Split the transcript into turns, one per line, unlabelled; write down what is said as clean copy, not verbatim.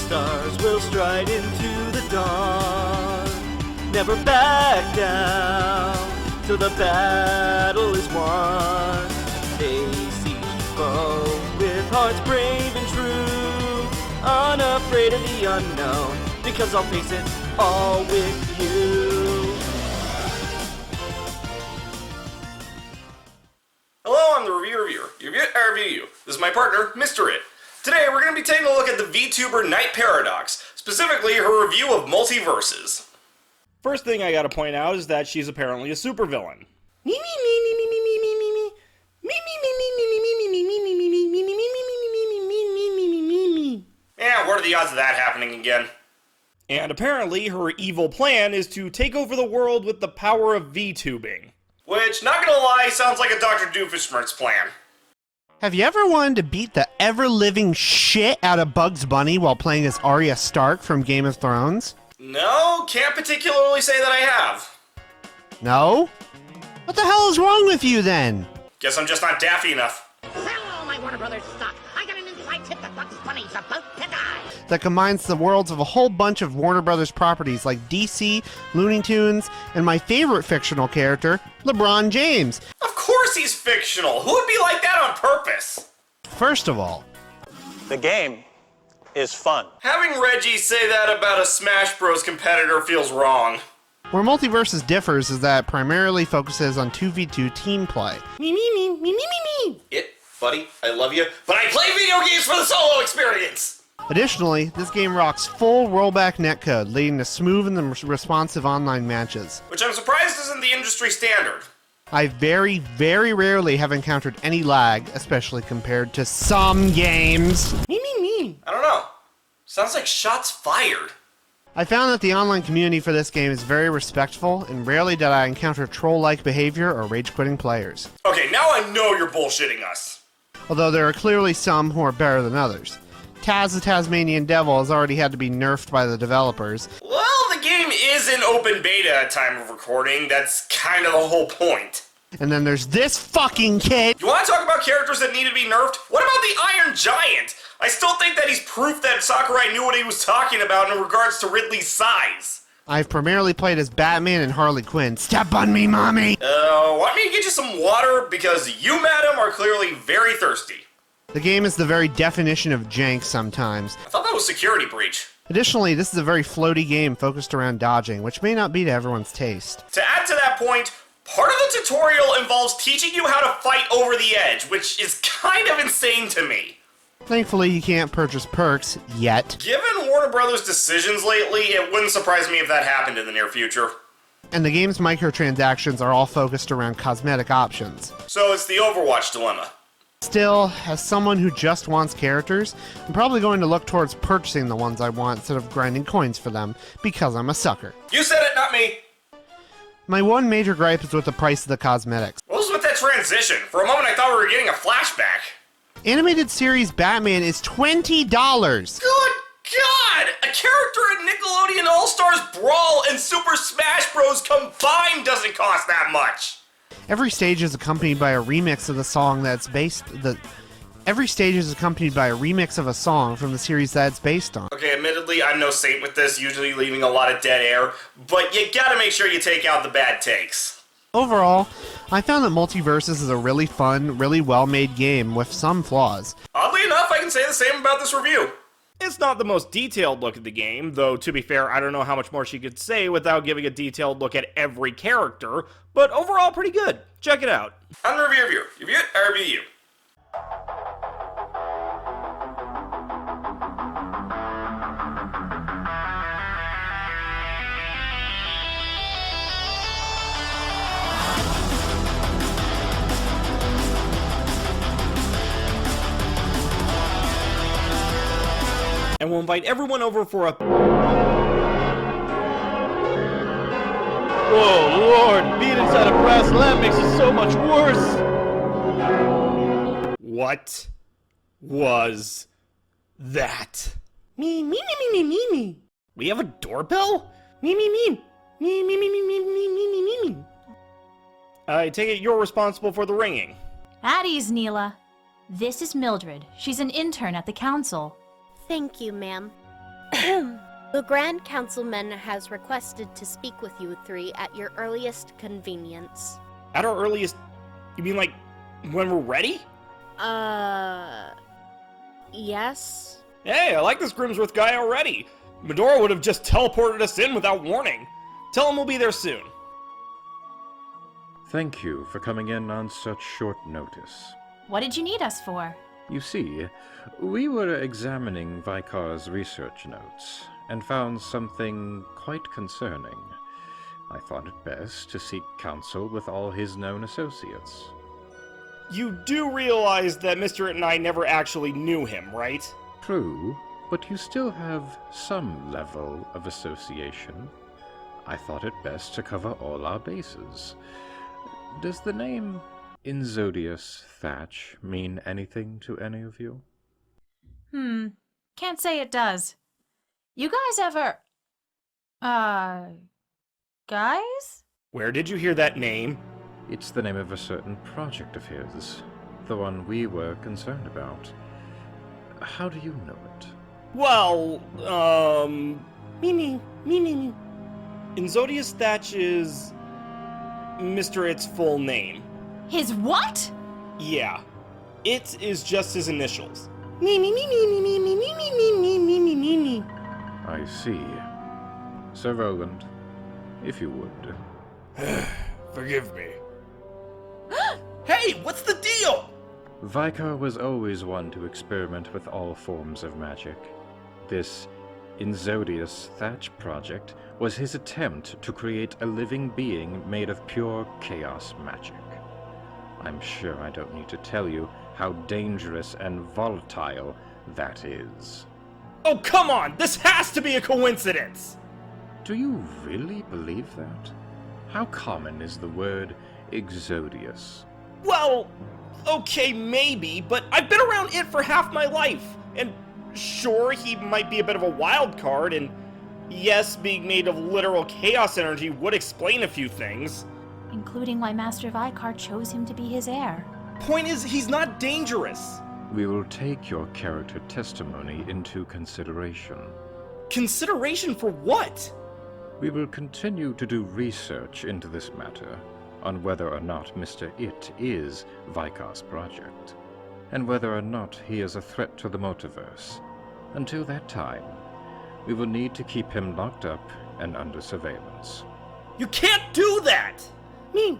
stars will stride into the dawn. Never back down till the battle is won. They siege foe with hearts brave and true, unafraid of the unknown, because I'll face it all with you.
Hello, I'm the reviewer. I review you. This is my partner, Mr. It. Today we're going to be taking a look at the VTuber Paradox, specifically her review of Multiversus.
First thing I gotta point out is that she's apparently a supervillain.
Yeah, what are the odds of that happening again?
And apparently her evil plan is to take over the world with the power of VTubing.
Which, not gonna lie, sounds like a Dr. Doofenshmirtz plan.
Have you ever wanted to beat the ever-living shit out of Bugs Bunny while playing as Arya Stark from Game of Thrones?
No, can't particularly say that I have.
No? What the hell is wrong with you then?
Guess I'm just not daffy enough.
Hello, my Warner Brothers stock. I got an inside tip that Bugs Bunny's about to die.
That combines the worlds of a whole bunch of Warner Brothers properties like DC, Looney Tunes, and my favorite fictional character, LeBron James.
Of course he's fictional. Who would be like that on purpose?
First of all,
the game is fun.
Having Reggie say that about a Smash Bros. Competitor feels wrong.
where Multiversus differs is that it primarily focuses on 2v2 team play.
It, buddy, I love you, but I play video games for the solo experience!
Additionally, this game rocks full rollback netcode, leading to smooth and responsive online matches.
Which I'm surprised isn't the industry standard.
I very, very rarely have encountered any lag, especially compared to some games.
I don't know. Sounds like shots fired.
I found that the online community for this game is very respectful, and rarely did I encounter troll-like behavior or rage-quitting players.
Okay, now I know you're bullshitting us.
Although there are clearly some who are better than others. Taz the Tasmanian Devil has already had to be nerfed by the developers.
Well, the game is in open beta at time of recording. That's kind of the whole point.
And then there's this fucking kid!
You want to talk about characters that need to be nerfed? What about the Iron Giant? I still think that he's proof that Sakurai knew what he was talking about in regards to Ridley's size.
I've primarily played as Batman and Harley Quinn. Step on me, mommy!
Want me to get you some water? Because you, madam, are clearly very thirsty.
The game is the very definition of jank sometimes.
I thought that was Security Breach.
Additionally, this is a very floaty game focused around dodging, which may not be to everyone's taste.
To add to that point, part of the tutorial involves teaching you how to fight over the edge, which is kind of insane to me.
Thankfully, you can't purchase perks yet.
Given Warner Brothers' decisions lately, it wouldn't surprise me if that happened in the near future.
And the game's microtransactions are all focused around cosmetic options.
So it's the Overwatch dilemma.
Still, as someone who just wants characters, I'm probably going to look towards purchasing the ones I want instead of grinding coins for them, because I'm a sucker.
You said it, not me.
My one major gripe is with the price of the cosmetics.
What was with that transition? For a moment I thought we were getting a flashback.
Animated series Batman is $20!
Good God! A character in Nickelodeon All-Stars Brawl and Super Smash Bros. Combined doesn't cost that much!
Every stage is accompanied by a remix of the song that's Every stage is accompanied by a remix of a song from the series that it's based on.
Okay, admittedly, I'm no saint with this, usually leaving a lot of dead air, but you gotta make sure you take out the bad takes.
Overall, I found that Multiversus is a really fun, really well-made game with some flaws.
Oddly enough, I can say the same about this review.
It's not the most detailed look at the game, though to be fair, I don't know how much more she could say without giving a detailed look at every character, but overall pretty good. Check it out.
I'm the reviewer. You review it, I review you.
And we'll invite everyone over for a... Oh, Lord! Being inside a brass lamp makes it so much worse! What was that? Me. We have a doorbell? Me. I take it you're responsible for the ringing.
At ease, Neela. This is Mildred. She's an intern at the council.
Thank you, ma'am.
The Grand Councilman has requested to speak with you three at your earliest convenience.
At our earliest... You mean like, when we're ready?
Yes?
Hey, I like this Grimsworth guy already. Fedora would have just teleported us in without warning. Tell him we'll be there soon.
Thank you for coming in on such short notice.
What did you need us for?
You see, we were examining Vikar's research notes and found something quite concerning. I thought it best to seek counsel with all his known associates.
You do realize that Mr. It and I never actually knew him, right?
True, but you still have some level of association. I thought it best to cover all our bases. Does the name Inzodius Thatch mean anything to any of you?
Can't say it does. You guys ever... guys?
Where did you hear that name?
It's the name of a certain project of his, the one we were concerned about. How do you know it?
Well, me. Inzodius Thatch is... Mr. It's full name.
His what?
Yeah. It is just his initials.
I see. Sir Roland, if you would.
Forgive me. Hey, what's the deal?
Vikar was always one to experiment with all forms of magic. This Inzodius Thatch project was his attempt to create a living being made of pure chaos magic. I'm sure I don't need to tell you how dangerous and volatile that is.
Oh, come on! This has to be a coincidence!
Do you really believe that? How common is the word Exodius?
Well, okay, maybe, but I've been around it for half my life, and sure, he might be a bit of a wild card, and yes, being made of literal chaos energy would explain a few things.
Including why Master Vikar chose him to be his heir.
Point is, he's not dangerous.
We will take your character testimony into consideration.
Consideration for what?
We will continue to do research into this matter on whether or not Mr. It is Vikar's project, and whether or not he is a threat to the multiverse. Until that time, we will need to keep him locked up and under surveillance.
You can't do that!
Me.